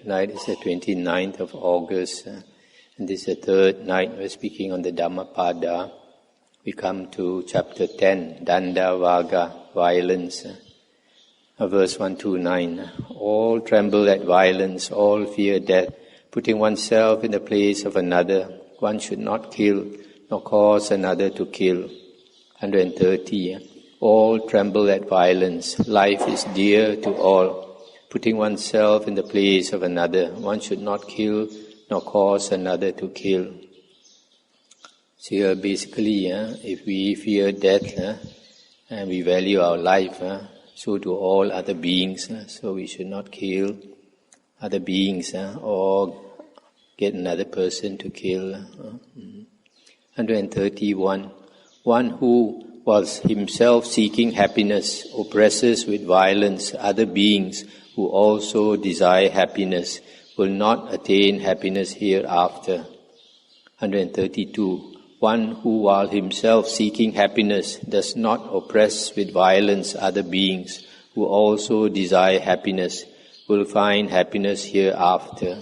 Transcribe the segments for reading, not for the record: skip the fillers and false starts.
Tonight is the 29th of August, and this is the third night we're speaking on the Dhammapada. We come to chapter 10, Danda Vaga, violence. Verse 129, all tremble at violence, all fear death, putting oneself in the place of another. One should not kill, nor cause another to kill. 130, all tremble at violence, life is dear to all, putting oneself in the place of another. One should not kill, nor cause another to kill. So here basically, if we fear death and we value our life, so do all other beings. So we should not kill other beings or get another person to kill. 131. One who was himself seeking happiness oppresses with violence other beings who also desire happiness, will not attain happiness hereafter. 132. One who, while himself seeking happiness, does not oppress with violence other beings who also desire happiness, will find happiness hereafter.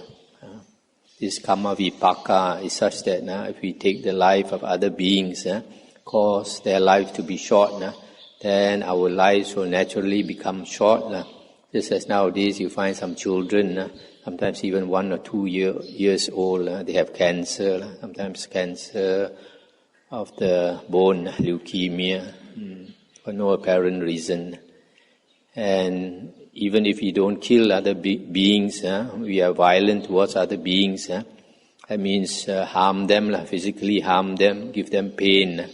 This karma vipaka is such that if we take the life of other beings, cause their life to be short, then our lives will naturally become short. Just as nowadays you find some children, sometimes even 1 or 2 years old, they have cancer, sometimes cancer of the bone, leukemia, for no apparent reason. And even if we don't kill other beings, we are violent towards other beings, that means harm them, physically harm them, give them pain.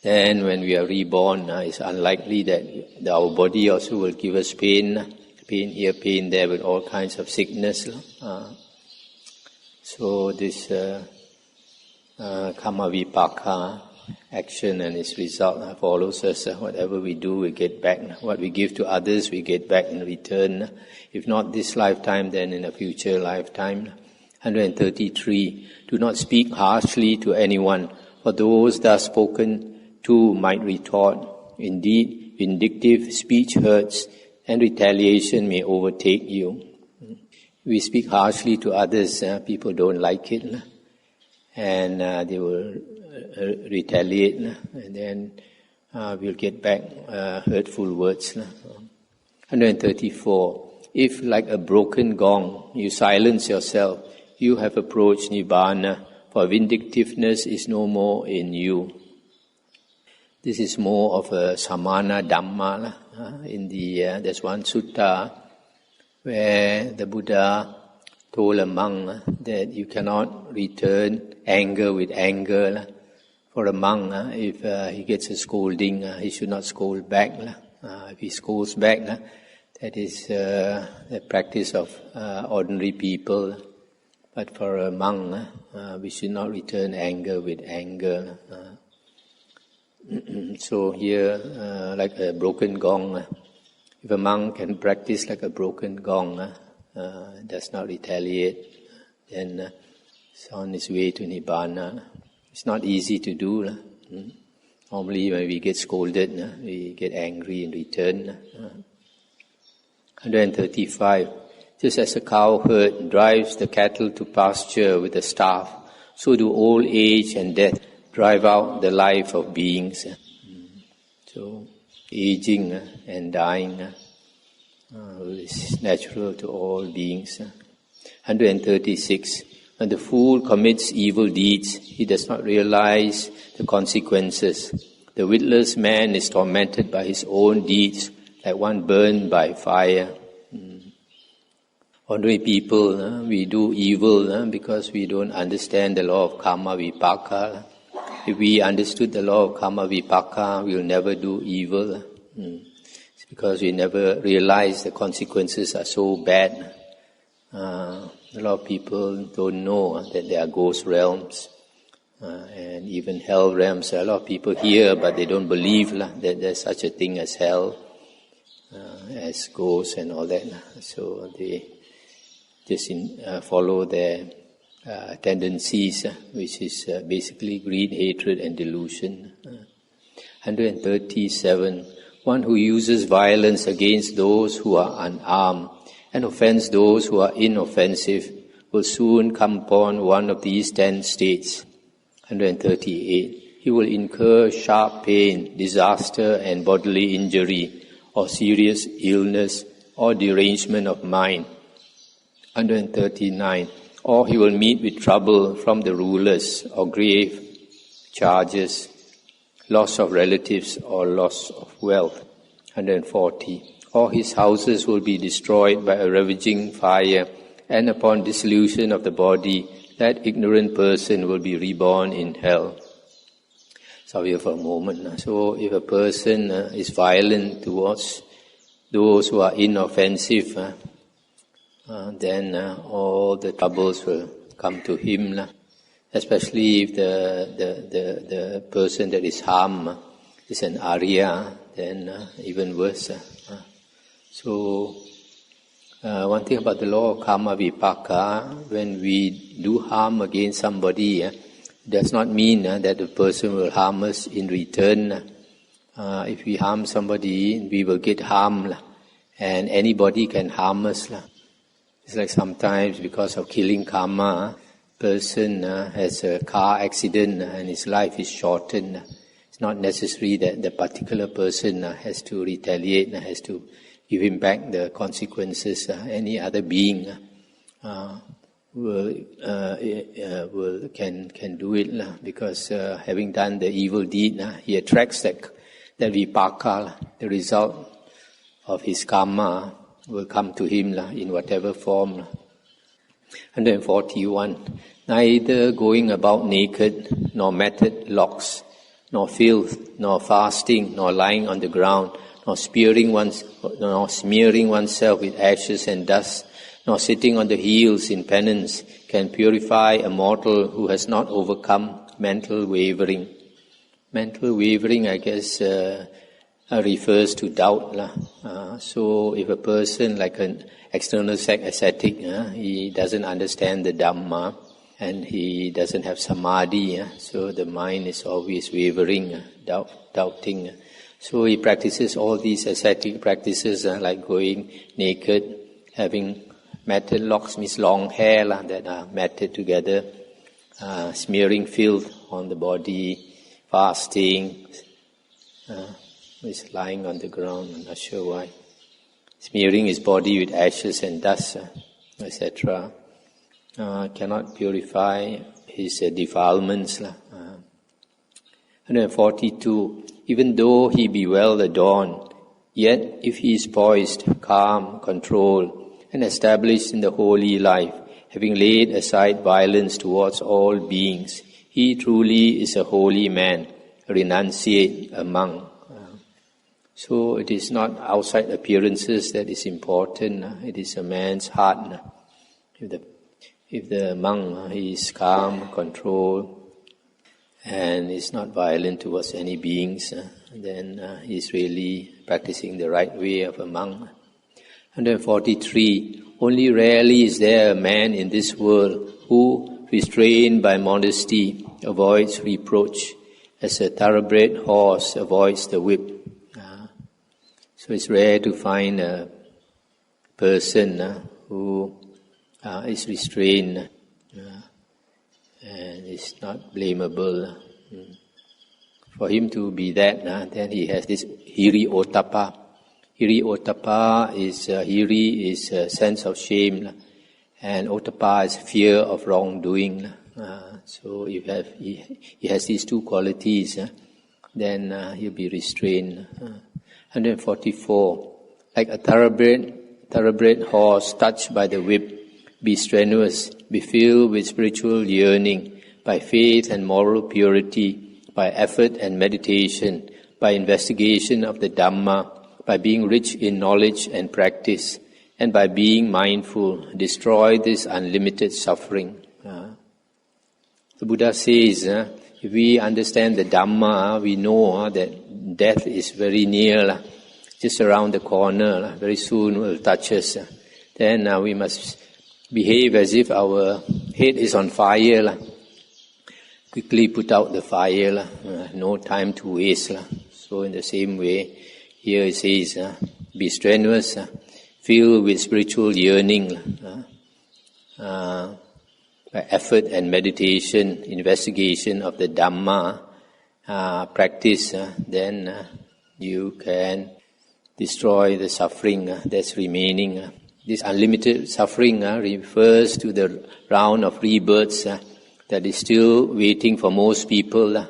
Then when we are reborn, it's unlikely that our body also will give us pain here, pain there, with all kinds of sickness. So this karma vipaka, action and its result follows us. Whatever we do, we get back. What we give to others, we get back in return. If not this lifetime, then in a future lifetime. 133. Do not speak harshly to anyone, for those thus spoken to might retort. Indeed, vindictive speech hurts, and retaliation may overtake you. We speak harshly to others, people don't like it, and they will retaliate, and then we'll get back hurtful words. 134. If, like a broken gong, you silence yourself, you have approached Nibbana, for vindictiveness is no more in you. This is more of a samana dhamma. There's one sutta where the Buddha told a monk that you cannot return anger with anger. For a monk, if he gets a scolding, he should not scold back. If he scolds back, that is the practice of ordinary people. But for a monk, we should not return anger with anger. So here, like a broken gong, if a monk can practice like a broken gong, does not retaliate, then it's on his way to Nibbana. It's not easy to do. Normally when we get scolded, we get angry in return. 135. Just as a cowherd drives the cattle to pasture with a staff, so do old age and death drive out the life of beings. So aging and dying is natural to all beings. 136. When the fool commits evil deeds, he does not realize the consequences. The witless man is tormented by his own deeds, like one burned by fire. Ordinary people, we do evil because we don't understand the law of karma vipaka. If we understood the law of karma vipaka, we will never do evil. It's because we never realize the consequences are so bad. A lot of people don't know that there are ghost realms and even hell realms. A lot of people hear, but they don't believe that there's such a thing as hell, as ghosts and all that. So they just follow their tendencies, which is basically greed, hatred and delusion. 137. One who uses violence against those who are unarmed and offends those who are inoffensive, will soon come upon one of these 10 states. 138. He will incur sharp pain, disaster and bodily injury, or serious illness, or derangement of mind. 139. Or he will meet with trouble from the rulers, or grave charges, loss of relatives, or loss of wealth. 140. Or his houses will be destroyed by a ravaging fire, and upon dissolution of the body, that ignorant person will be reborn in hell. Sorry for a moment. So if a person is violent towards those who are inoffensive, then all the troubles will come to him. Especially if the person that is harmed is an Arya, then even worse. So one thing about the law of karma vipaka, when we do harm against somebody, does not mean that the person will harm us in return. If we harm somebody, we will get harmed, and anybody can harm us. It's like sometimes because of killing karma, person has a car accident and his life is shortened. It's not necessary that the particular person has to retaliate, has to give him back the consequences. Any other being can do it, because having done the evil deed, he attracts that vipaka, the result of his karma will come to him in whatever form. 141. Neither going about naked, nor matted locks, nor filth, nor fasting, nor lying on the ground, nor smearing oneself with ashes and dust, nor sitting on the heels in penance, can purify a mortal who has not overcome mental wavering. Mental wavering, I guess, refers to doubt. So if a person, like an external ascetic, he doesn't understand the Dhamma, and he doesn't have samadhi, so the mind is always wavering, doubting. So he practices all these ascetic practices, like going naked, having matted locks, means long hair that are matted together, smearing filth on the body, fasting, is lying on the ground, I'm not sure why, smearing his body with ashes and dust, etc. Cannot purify his defilements. 142. Even though he be well adorned, yet if he is poised, calm, controlled, and established in the holy life, having laid aside violence towards all beings, he truly is a holy man, a renunciate, a monk. So it is not outside appearances that is important. It is a man's heart. If the monk he is calm, controlled, and is not violent towards any beings, then he is really practicing the right way of a monk. 143. Only rarely is there a man in this world who, restrained by modesty, avoids reproach, as a thoroughbred horse avoids the whip. So it's rare to find a person who is restrained and is not blamable. For him to be that, then he has this hiri ottappa. Hiri ottappa is hiri is a sense of shame, and ottappa is fear of wrongdoing. So if he has these two qualities, then he'll be restrained. 144. Like a thoroughbred horse touched by the whip, be strenuous, be filled with spiritual yearning, by faith and moral purity, by effort and meditation, by investigation of the Dhamma, by being rich in knowledge and practice, and by being mindful, destroy this unlimited suffering. The Buddha says, if we understand the Dhamma, we know that death is very near, just around the corner, very soon will touch us. Then we must behave as if our head is on fire. Quickly put out the fire, no time to waste. So in the same way, here it says, be strenuous, filled with spiritual yearning, by effort and meditation, investigation of the Dhamma, practice, then you can destroy the suffering that's remaining. This unlimited suffering refers to the round of rebirths that is still waiting for most people.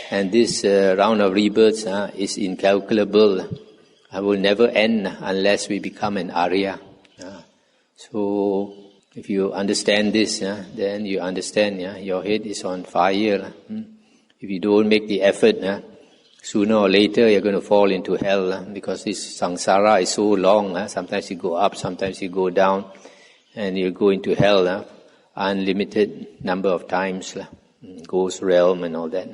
And this round of rebirths is incalculable. Will never end unless we become an Arya. So, if you understand this, then you understand your head is on fire. If you don't make the effort, sooner or later you're going to fall into hell because this samsara is so long. Sometimes you go up, sometimes you go down, and you go into hell unlimited number of times. Ghost realm and all that.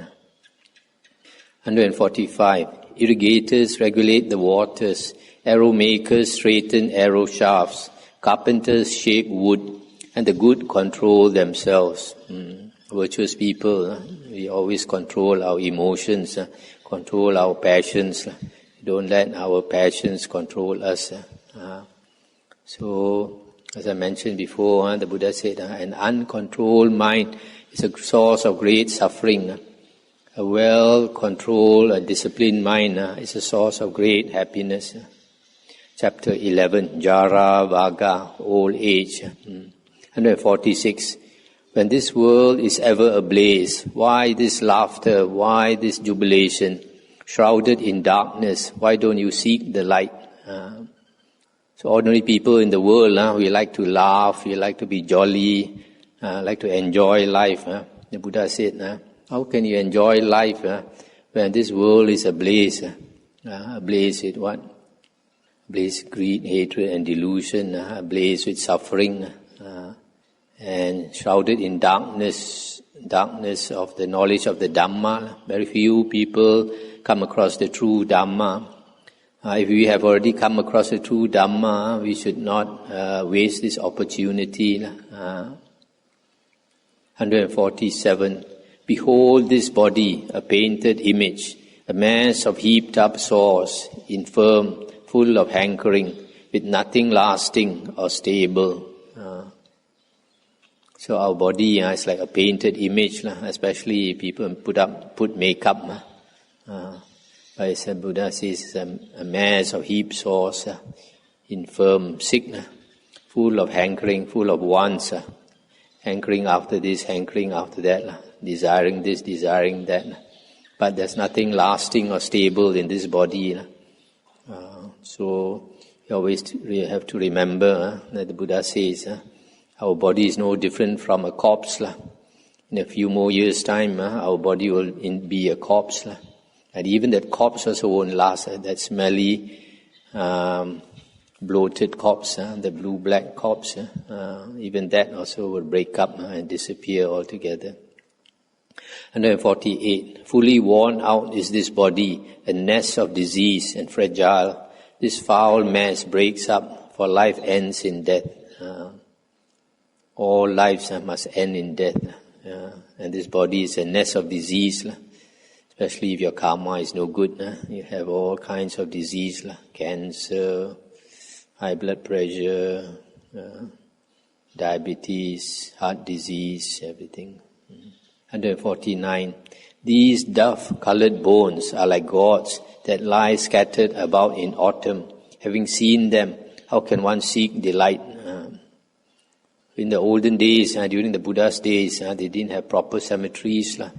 145. Irrigators regulate the waters. Arrow makers straighten arrow shafts. Carpenters shape wood, and the good control themselves. Virtuous people, we always control our emotions, control our passions. Don't let our passions control us. So, as I mentioned before, the Buddha said, an uncontrolled mind is a source of great suffering. A well-controlled and disciplined mind is a source of great happiness. Chapter 11, Jara Vaga, Old Age. 146. When this world is ever ablaze, why this laughter, why this jubilation? Shrouded in darkness, why don't you seek the light? So ordinary people in the world, we like to laugh, we like to be jolly, like to enjoy life. The Buddha said, how can you enjoy life when this world is ablaze? Ablaze with what? Ablaze with greed, hatred and delusion, ablaze with suffering, and shrouded in darkness of the knowledge of the Dhamma. Very few people come across the true Dhamma. If we have already come across the true Dhamma, we should not waste this opportunity. 147. Behold this body, a painted image, a mass of heaped up sores, infirm, full of hankering, with nothing lasting or stable. So our body is like a painted image, especially people put makeup. As the Buddha says, a mass of heaped sores, infirm, sick, full of hankering, full of wants, hankering after this, hankering after that, desiring this, desiring that. But there's nothing lasting or stable in this body. So you always have to remember that the Buddha says, our body is no different from a corpse. In a few more years' time, our body will be a corpse. And even that corpse also won't last. That smelly, bloated corpse, the blue-black corpse, even that also will break up and disappear altogether. 148. Fully worn out is this body, a nest of disease and fragile. This foul mass breaks up, for life ends in death. All lives must end in death. And this body is a nest of disease, especially if your karma is no good. You have all kinds of disease, cancer, high blood pressure, diabetes, heart disease, everything. 149. These dove-colored bones are like gods that lie scattered about in autumn. Having seen them, how can one seek delight? In the olden days, during the Buddha's days, they didn't have proper cemeteries. They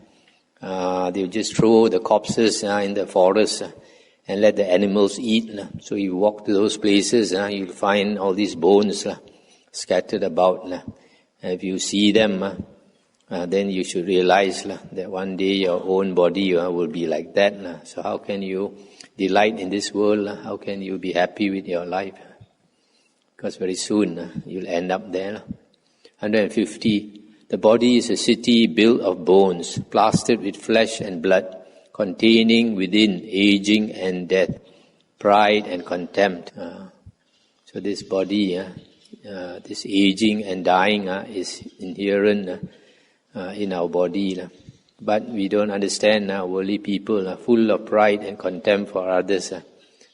would just throw the corpses in the forest and let the animals eat. So you walk to those places, you'll find all these bones scattered about. And if you see them, then you should realize that one day your own body will be like that. So how can you delight in this world? How can you be happy with your life? Because very soon you'll end up there. 150. The body is a city built of bones, plastered with flesh and blood, containing within aging and death, pride and contempt. So this body, this aging and dying is inherent in our body. But we don't understand worldly people are full of pride and contempt for others.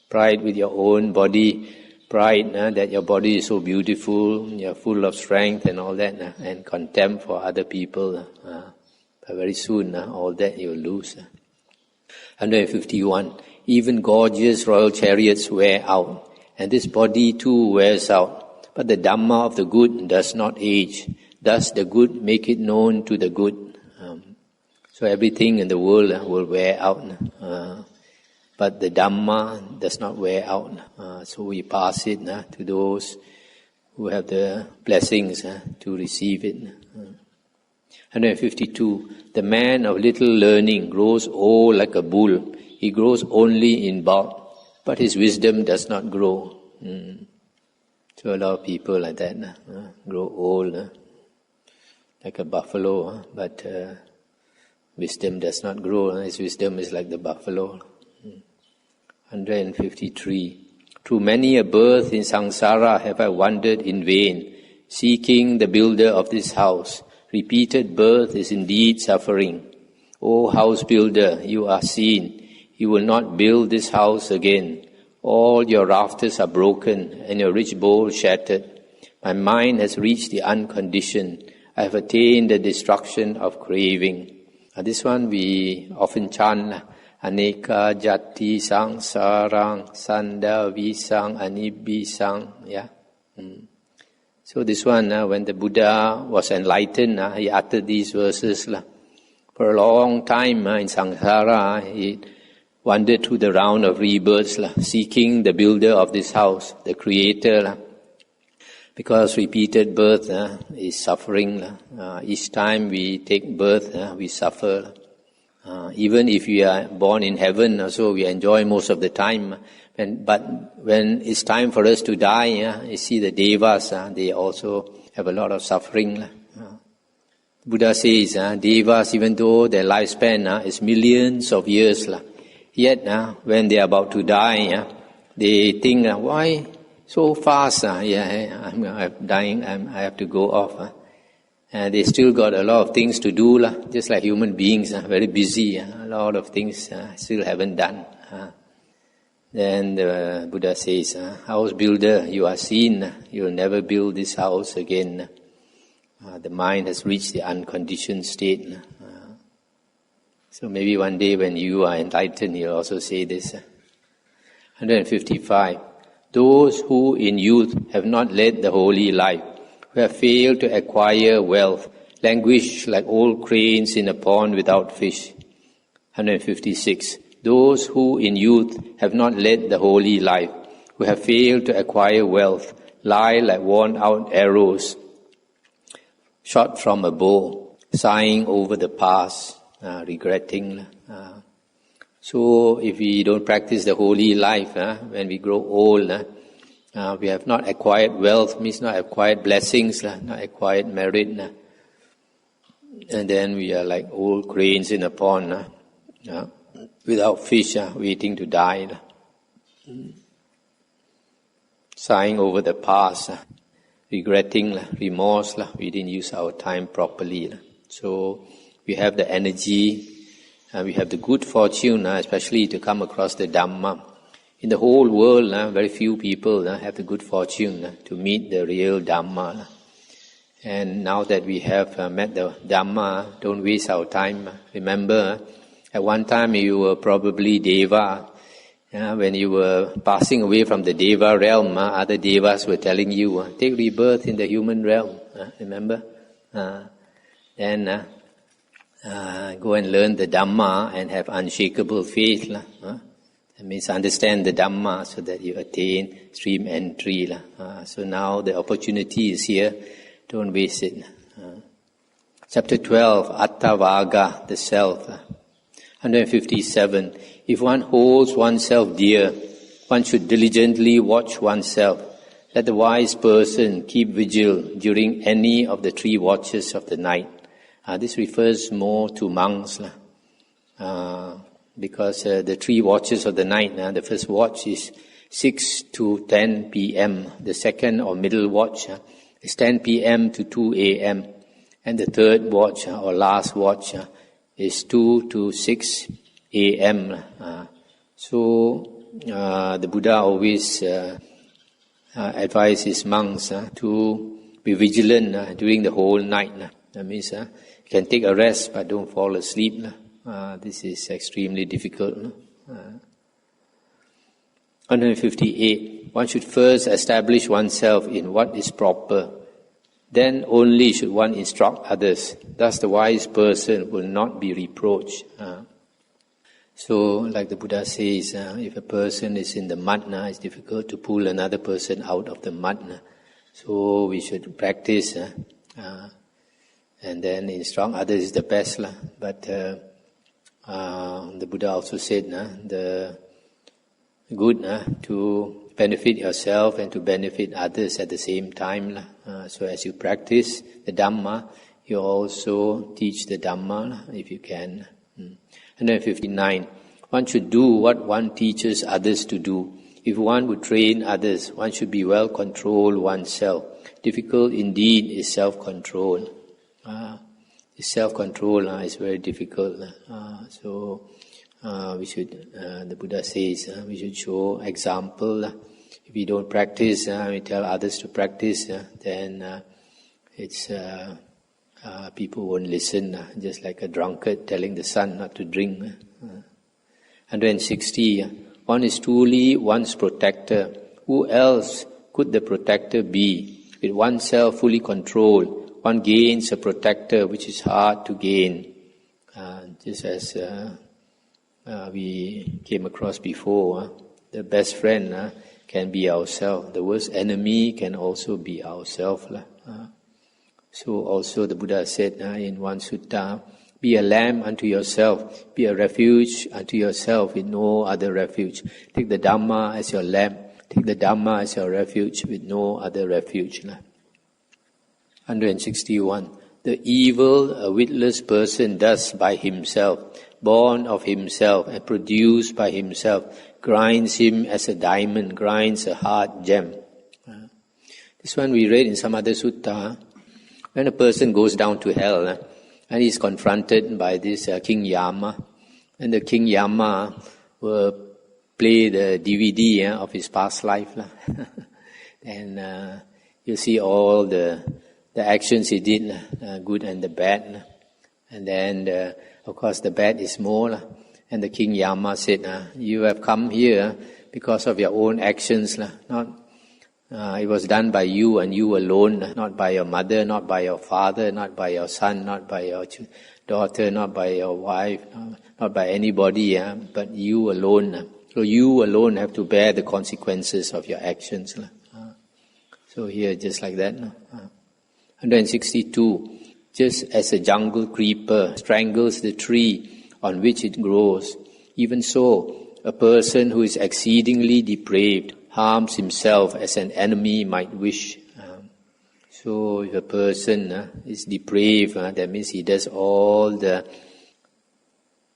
Pride with your own body, pride that your body is so beautiful, you're full of strength and all that, and contempt for other people. But very soon, all that you will lose. 151. Even gorgeous royal chariots wear out, and this body too wears out. But the Dhamma of the good does not age. Thus the good make it known to the good. So everything in the world will wear out. But the Dhamma does not wear out. So we pass it to those who have the blessings to receive it. 152. The man of little learning grows old like a bull. He grows only in bulk, but his wisdom does not grow. So a lot of people like that grow old like a buffalo, but wisdom does not grow. His wisdom is like the buffalo. 153. Through many a birth in samsara have I wandered in vain, seeking the builder of this house. Repeated birth is indeed suffering. O house builder, you are seen. You will not build this house again. All your rafters are broken and your rich bowl shattered. My mind has reached the unconditioned. I have attained the destruction of craving. This one we often chant. Aneka jati sang sarang sanda visang anibisang. Yeah. So this one, when the Buddha was enlightened, he uttered these verses. For a long time in samsara, he wandered through the round of rebirths, seeking the builder of this house, the creator. Because repeated birth is suffering. Each time we take birth, we suffer. Even if we are born in heaven, also we enjoy most of the time. But when it's time for us to die, you see the devas, they also have a lot of suffering. Buddha says, devas, even though their lifespan is millions of years, yet when they are about to die, they think, why so fast? I'm dying, I have to go off. And they still got a lot of things to do, just like human beings, very busy. A lot of things still haven't done. Then the Buddha says, house builder, you are seen. You will never build this house again. The mind has reached the unconditioned state. So maybe one day when you are enlightened, you'll also say this. 155. Those who in youth have not led the holy life, who have failed to acquire wealth, languish like old cranes in a pond without fish. 156. Those who in youth have not led the holy life, who have failed to acquire wealth, lie like worn-out arrows shot from a bow, sighing over the past, regretting. So if we don't practice the holy life, when we grow old, we have not acquired wealth, means not acquired blessings, not acquired merit. And then we are like old cranes in a pond, without fish, waiting to die. Sighing over the past, regretting, remorse, we didn't use our time properly. So we have the energy, we have the good fortune, especially to come across the Dhamma. In the whole world, very few people have the good fortune to meet the real Dhamma. And now that we have met the Dhamma, don't waste our time. Remember, at one time you were probably Deva. When you were passing away from the Deva realm, other Devas were telling you, take rebirth in the human realm. Remember? Then go and learn the Dhamma and have unshakable faith. That means understand the Dhamma so that you attain stream entry. So now the opportunity is here. Don't waste it. Chapter 12, Attavaga, the self. 157. If one holds oneself dear, one should diligently watch oneself. Let the wise person keep vigil during any of the 3 watches of the night. This refers more to monks. Because the 3 watches of the night, the first watch is 6 to 10 p.m. The second or middle watch is 10 p.m. to 2 a.m. And the third watch or last watch is 2 to 6 a.m. So the Buddha always advise his monks to be vigilant during the whole night. That means you can take a rest, but don't fall asleep. This is extremely difficult. 158. One should first establish oneself in what is proper. Then only should one instruct others. Thus the wise person will not be reproached. So, like the Buddha says, if a person is in the mud, it's difficult to pull another person out of the mud. So we should practice, and then instruct others is the best. But the Buddha also said, the good to benefit yourself and to benefit others at the same time. So as you practice the Dhamma, you also teach the Dhamma if you can. 159. One should do what one teaches others to do. If one would train others, one should be well control oneself. Difficult indeed is self-control. Self-control is very difficult. So we should, the Buddha says, we should show example. If we don't practice, we tell others to practice, then it's people won't listen. Just like a drunkard telling the son not to drink. 160. One is truly one's protector. Who else could the protector be? With oneself fully controlled, one gains a protector which is hard to gain. Just as we came across before, the best friend can be ourselves. The worst enemy can also be ourselves. So also the Buddha said in one sutta, be a lamp unto yourself, be a refuge unto yourself with no other refuge. Take the Dhamma as your lamp, take the Dhamma as your refuge with no other refuge. 161. The evil a witless person does by himself, born of himself and produced by himself, grinds him as a diamond, grinds a hard gem. This one we read in some other sutta. When a person goes down to hell, and he's confronted by this King Yama, and the King Yama will play the DVD of his past life. And you see all the actions he did, good and the bad. And then, of course, the bad is more. And the King Yama said, you have come here because of your own actions. It was done by you and you alone, not by your mother, not by your father, not by your son, not by your daughter, not by your wife, not by anybody, but you alone. So you alone have to bear the consequences of your actions. So here, just like that. 162. Just as a jungle creeper strangles the tree on which it grows, even so, a person who is exceedingly depraved harms himself as an enemy might wish. So if a person is depraved, that means he does all the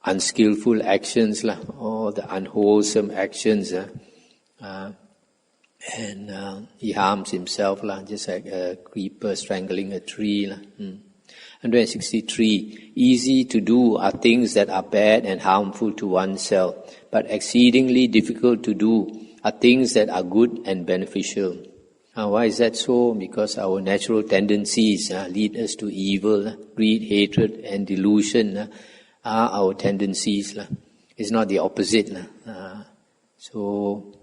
unskillful actions, all the unwholesome actions, and he harms himself, just like a creeper strangling a tree. 163. Easy to do are things that are bad and harmful to oneself, but exceedingly difficult to do are things that are good and beneficial. Why is that so? Because our natural tendencies lead us to evil. Greed, hatred, and delusion are our tendencies. It's not the opposite. So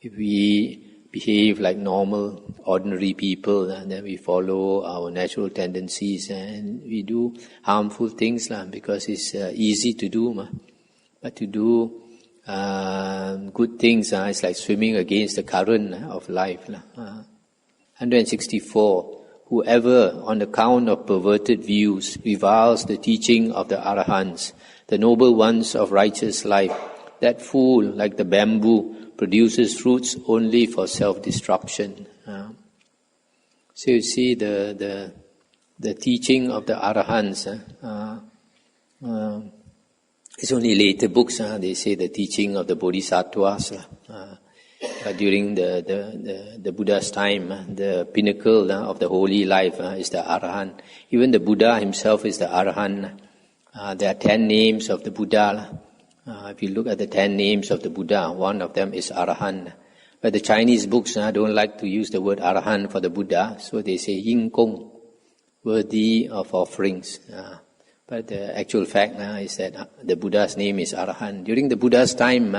if we behave like normal, ordinary people, then we follow our natural tendencies and we do harmful things because it's easy to do. But to do good things is like swimming against the current of life. 164. Whoever, on account of perverted views, reviles the teaching of the Arahants, the noble ones of righteous life, that fool, like the bamboo, produces fruits only for self-destruction. So you see the teaching of the Arahants. It's only later books. They say the teaching of the Bodhisattvas. During the Buddha's time, the pinnacle of the holy life is the Arahant. Even the Buddha himself is the Arahant. There are 10 names of the Buddha. If you look at the 10 names of the Buddha, one of them is Arahant. But the Chinese books don't like to use the word Arahant for the Buddha, so they say Yin Gong, worthy of offerings. But the actual fact is that the Buddha's name is Arahant. During the Buddha's time,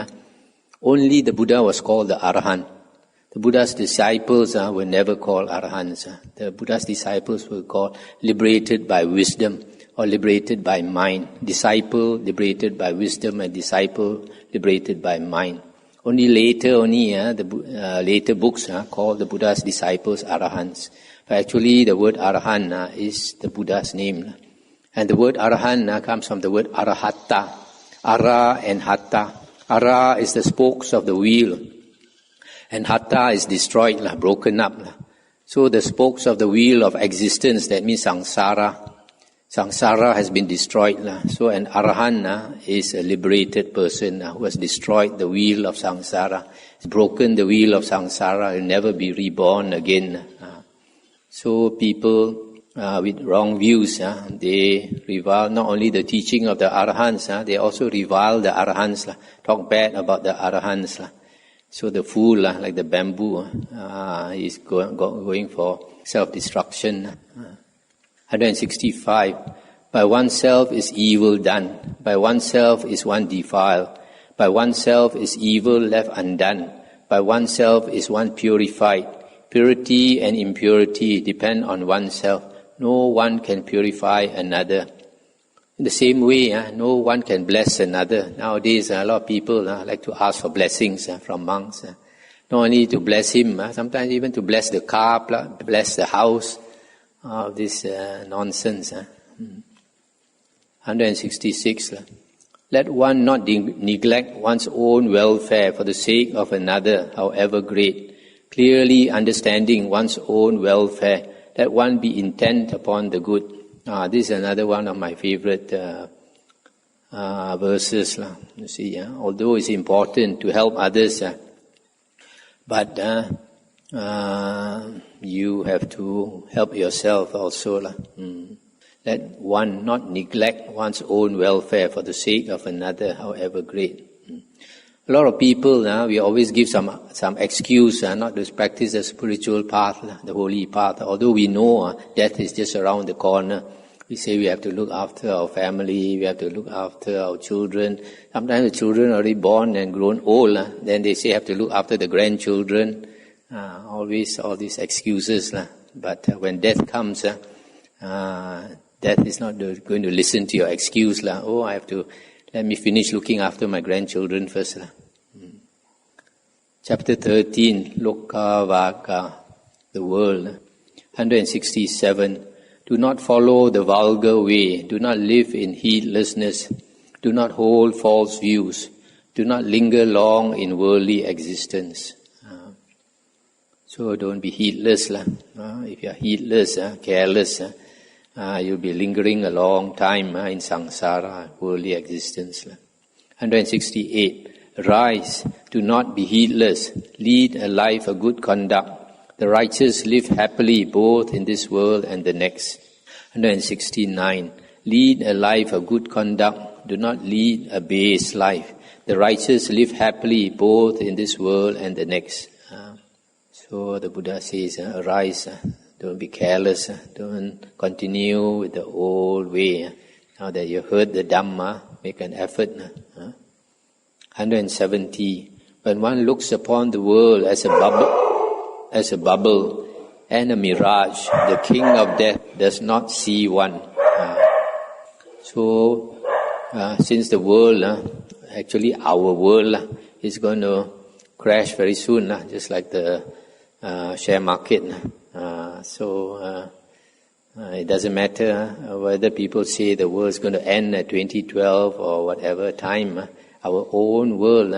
only the Buddha was called the Arahant. The Buddha's disciples were never called Arahants. The Buddha's disciples were called liberated by wisdom or liberated by mind. Disciple liberated by wisdom and disciple liberated by mind. Only later, the later books call the Buddha's disciples Arahants. But actually the word Arahant is the Buddha's name. And the word Arahant comes from the word Arahatta. Ara and Hatta. Ara is the spokes of the wheel. And Hatta is destroyed, broken up. So the spokes of the wheel of existence, that means samsara. Samsara has been destroyed. So an Arahant is a liberated person who has destroyed the wheel of samsara. Has broken the wheel of samsara, will never be reborn again. So people with wrong views, they revile not only the teaching of the Arahants, they also revile the Arahants, talk bad about the Arahants. So the fool, like the bamboo, is going for self-destruction. 165. By oneself is evil done. By oneself is one defiled. By oneself is evil left undone. By oneself is one purified. Purity and impurity depend on oneself. No one can purify another. In the same way, no one can bless another. Nowadays, a lot of people like to ask for blessings from monks. Not only to bless him, sometimes even to bless the car, bless the house. This nonsense. 166. Let one not neglect one's own welfare for the sake of another, however great. Clearly understanding one's own welfare, let one be intent upon the good. This is another one of my favorite verses. You see, although it's important to help others, but you have to help yourself also. Let one not neglect one's own welfare for the sake of another, however great. A lot of people, we always give some excuse not to practice the spiritual path, the holy path. Although we know death is just around the corner, we say we have to look after our family, we have to look after our children. Sometimes the children are already born and grown old, then they say have to look after the grandchildren. Always all these excuses. But when death comes, death is not going to listen to your excuse. Oh, let me finish looking after my grandchildren first. Chapter 13, Loka Vaka, the world. 167. Do not follow the vulgar way. Do not live in heedlessness. Do not hold false views. Do not linger long in worldly existence. So don't be heedless. If you are heedless, careless, you'll be lingering a long time in samsara, worldly existence. 168. Rise, do not be heedless. Lead a life of good conduct. The righteous live happily both in this world and the next. 169. Lead a life of good conduct. Do not lead a base life. The righteous live happily both in this world and the next. So the Buddha says, arise, don't be careless, don't continue with the old way. Now that you heard the Dhamma, make an effort. 170. When one looks upon the world as a bubble and a mirage, the king of death does not see one. So, since the world, actually our world, is going to crash very soon, just like the share market. So it doesn't matter whether people say the world is going to end at 2012 or whatever time. Our own world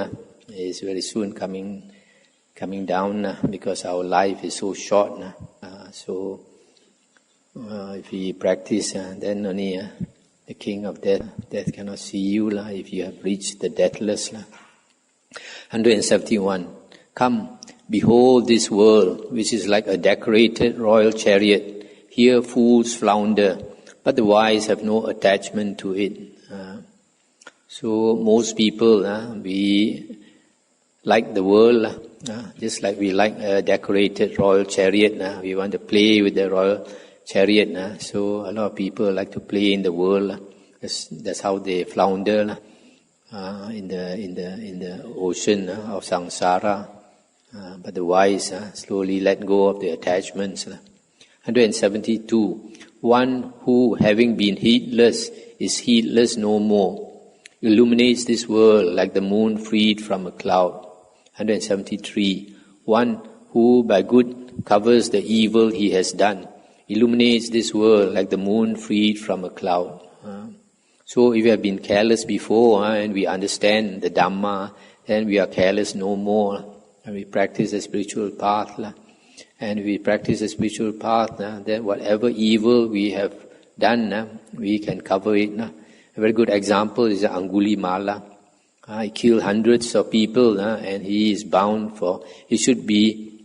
is very soon coming down because our life is so short. So if we practice, then only the king of death cannot see you if you have reached the deathless. 171. Come, behold this world, which is like a decorated royal chariot. Here fools flounder, but the wise have no attachment to it. So most people, we like the world, Just like we like a decorated royal chariot, we want to play with the royal chariot. So a lot of people like to play in the world. That's how they flounder in the ocean of samsara. But the wise slowly let go of the attachments. 172. One who, having been heedless, is heedless no more, illuminates this world like the moon freed from a cloud. 173. One who by good covers the evil he has done, illuminates this world like the moon freed from a cloud. So if we have been careless before and we understand the Dhamma, then we are careless no more. And we practice the spiritual path. And we practice the spiritual path, then whatever evil we have done, we can cover it. A very good example is Angulimala. He killed hundreds of people, and he is bound for, he should be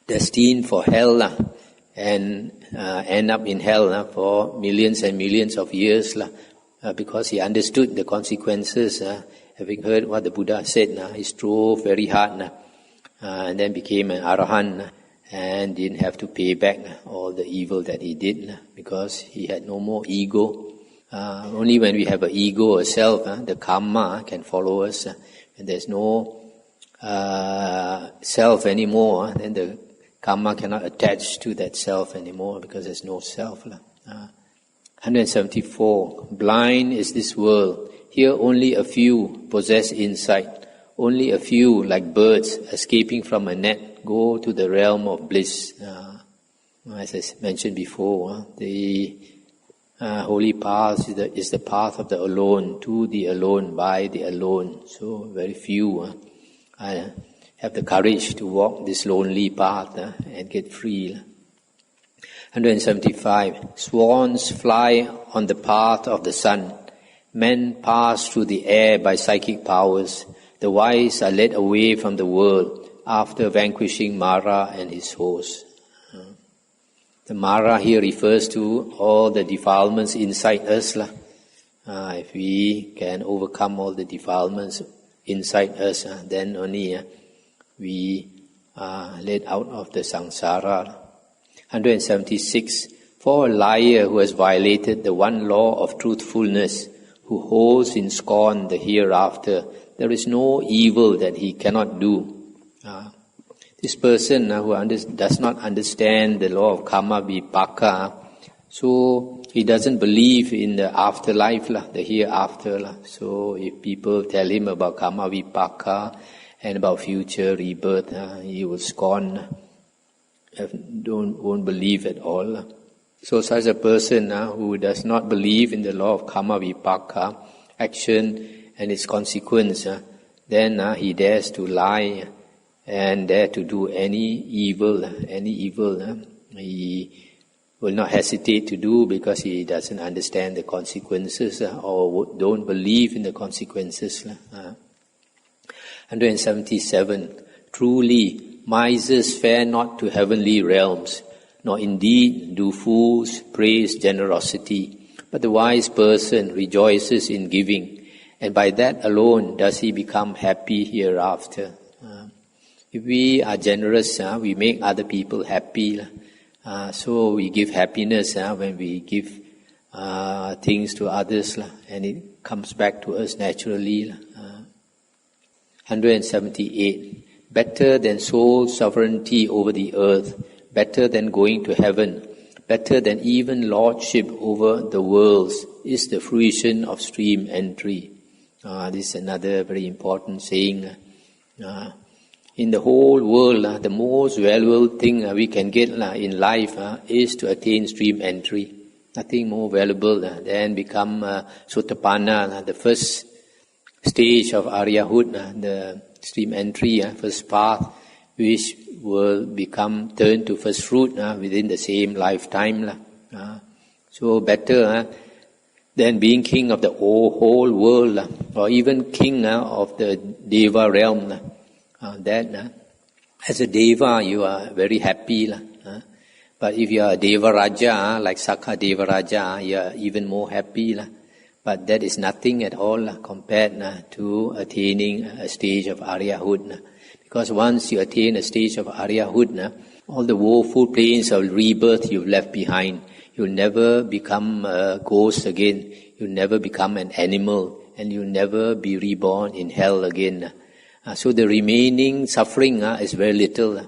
destined for hell, and end up in hell for millions and millions of years, because he understood the consequences. Having heard what the Buddha said, he strove very hard, and then became an Arahant, and didn't have to pay back all the evil that he did, because he had no more ego. Only when we have an ego, a self, the karma can follow us. When there's no self anymore, then the karma cannot attach to that self anymore, because there's no self. 174. Blind is this world. Here only a few possess insight. Only a few, like birds escaping from a net, go to the realm of bliss. As I mentioned before, the holy path is the path of the alone, to the alone, by the alone. So very few have the courage to walk this lonely path and get free. 175. Swans fly on the path of the sun. Men pass through the air by psychic powers. The wise are led away from the world after vanquishing Mara and his host. The Mara here refers to all the defilements inside us. If we can overcome all the defilements inside us, then only we are led out of the samsara. 176. For a liar who has violated the one law of truthfulness, who holds in scorn the hereafter, there is no evil that he cannot do. This person who does not understand the law of karma vipaka, so he doesn't believe in the afterlife, the hereafter. So if people tell him about karma vipaka and about future rebirth, he will scorn, won't believe at all. So such a person who does not believe in the law of karma vipaka, action and its consequence, then he dares to lie and dare to do any evil. He will not hesitate to do, because he doesn't understand the consequences or don't believe in the consequences. 177. Truly, misers fare not to heavenly realms, nor indeed do fools praise generosity. But the wise person rejoices in giving, and by that alone does he become happy hereafter. If we are generous, we make other people happy. So we give happiness when we give things to others, and it comes back to us naturally. 178. Better than sole sovereignty over the earth, better than going to heaven, better than even lordship over the worlds, is the fruition of stream entry. This is another very important saying. In the whole world, the most valuable thing we can get in life is to attain stream entry. Nothing more valuable than become Sotapanna, the first stage of Aryahood, the stream entry, first path, which will become turned to first fruit within the same lifetime. So better than being king of the whole world, or even king of the Deva realm. As a Deva, you are very happy. But if you are a Deva Raja, like Sakha Deva Raja, you are even more happy. But that is nothing at all compared to attaining a stage of Aryahood. Because once you attain a stage of Aryahood, all the woeful planes of rebirth you've left behind. You'll never become a ghost again. You'll never become an animal. And you'll never be reborn in hell again. So the remaining suffering is very little.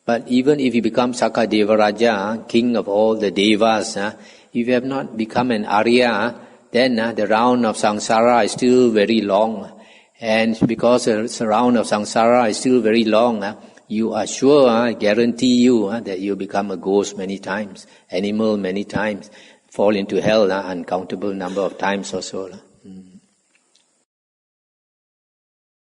But even if you become Sakadeva Raja, king of all the devas, if you have not become an Arya, then the round of samsara is still very long. And because the round of samsara is still very long, you are sure, I guarantee you, that you become a ghost many times, animal many times, fall into hell uncountable number of times or so.